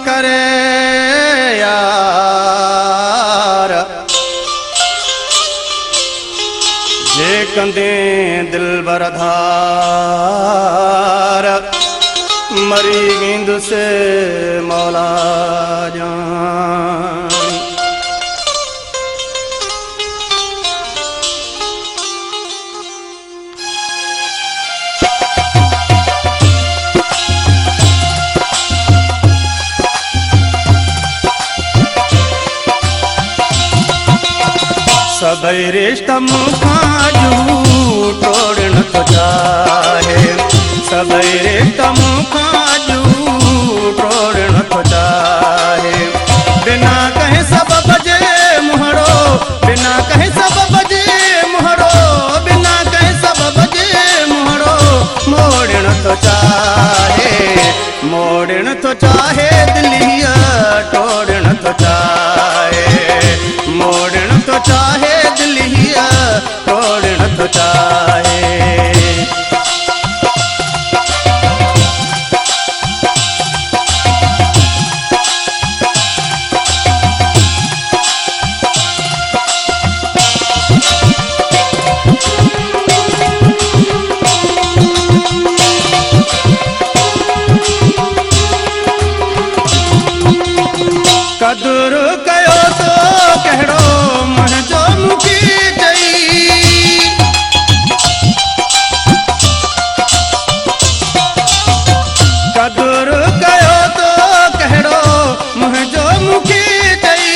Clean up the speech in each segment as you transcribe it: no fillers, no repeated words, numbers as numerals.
करे यार जे कंदे दिल बरधार मरी गिंद से मौला जान। सबई रिश्ता मुखा झूठ तोड़न तो चाहे, सबई रिश्ता मुखा झूठ तोड़न तो चाहे। बिना कहे सबब जे मुहरो, बिना कहे सबब जे मुहरो, बिना कहे सबब जे मुहरो मोड़न तो चाहे, मोड़न तो चाहे दिलिया तोड़न तो चाहे, मोड़न तो चाहे दिलिया तोड़न तो चाहे। कदुर कयो तो कहड़ो मन जो मुखी जई, कदुर कयो तो कहड़ो मन जो मुखी जई,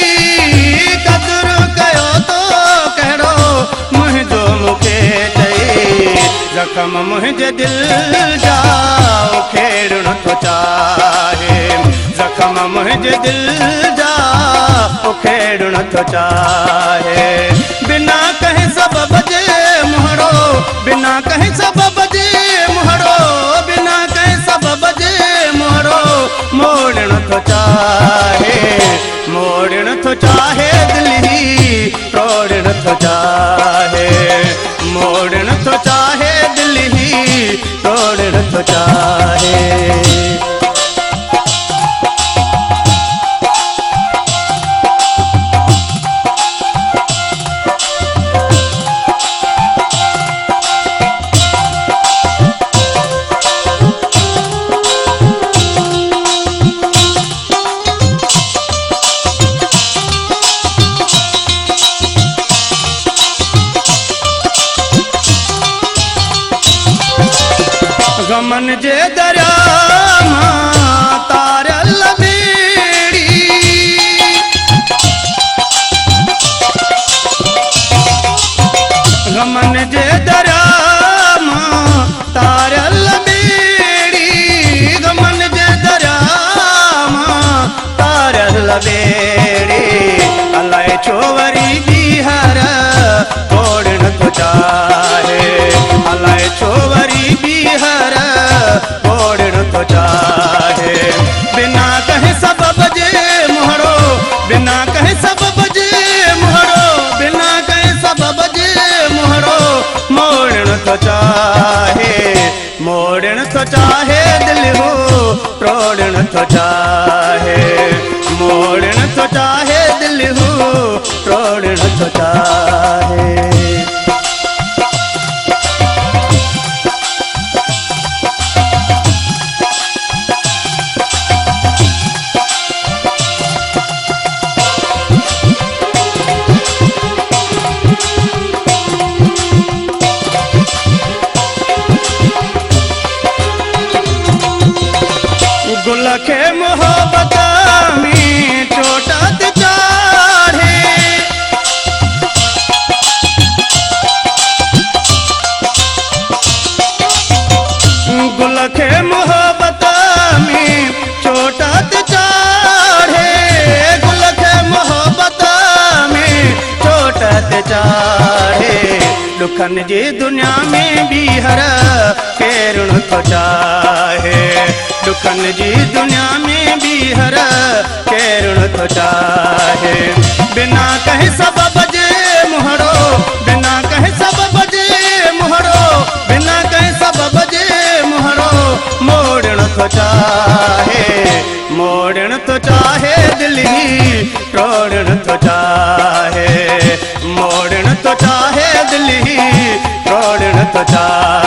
कदुर कयो तो कहड़ो मन जो मुखे जई। जख्म मुझे दिल जाओ खेड़न तो चाहे, जख्म मुझे दिल जाओ खेड़न तो चाहे। बिना कहे सबब जे मुहरो, बिना कहे सबब जे मुहरो, बिना कहे सबब जे मुहरो मोड़न तो चाहे, मोड़न तो चाहे दिल ही तोड़न तो चाहे, मोड़न तो चाहे दिल ही तोड़न तो चाहे। गमन जे दरिया मां तारल बेड़ी, गमन जे दरिया मां तारल बेड़ी, गमन जे दरिया मां तारल बेड़ी। अलाए छोवरी बिहार तोड़न तो चाहे, अलाए छोवरी बिहार तोड़न तो चाहे। बिना कहे सबब जे मुहरो, बिना कहे सबब जे मुहरो, बिना कहे सबब जे मुहरो मोड़न तो चाहे, मोड़न तो चाहे दिल हो तोड़न तो चाहे, मोड़न तो चाहे दिल हो तोड़न तो चाहे। गुल के मोहब्बत में चोटत चाढ़े, गुल के मोहब्बत में चोटत चाढ़े, गुल के मोहब्बत में चोटत चाढ़े। दुखन जी दुनिया में भी हर केरुण तो चाहे, दुखन जी दुनिया में भी हर केरुण तो चाहे। बिना कहे सबब जे मुहरो, बिना कहे सबब जे मुहरो, बिना कहे सबब जे मुहरो मोड़न तो चाहे, मोड़न तो तो चार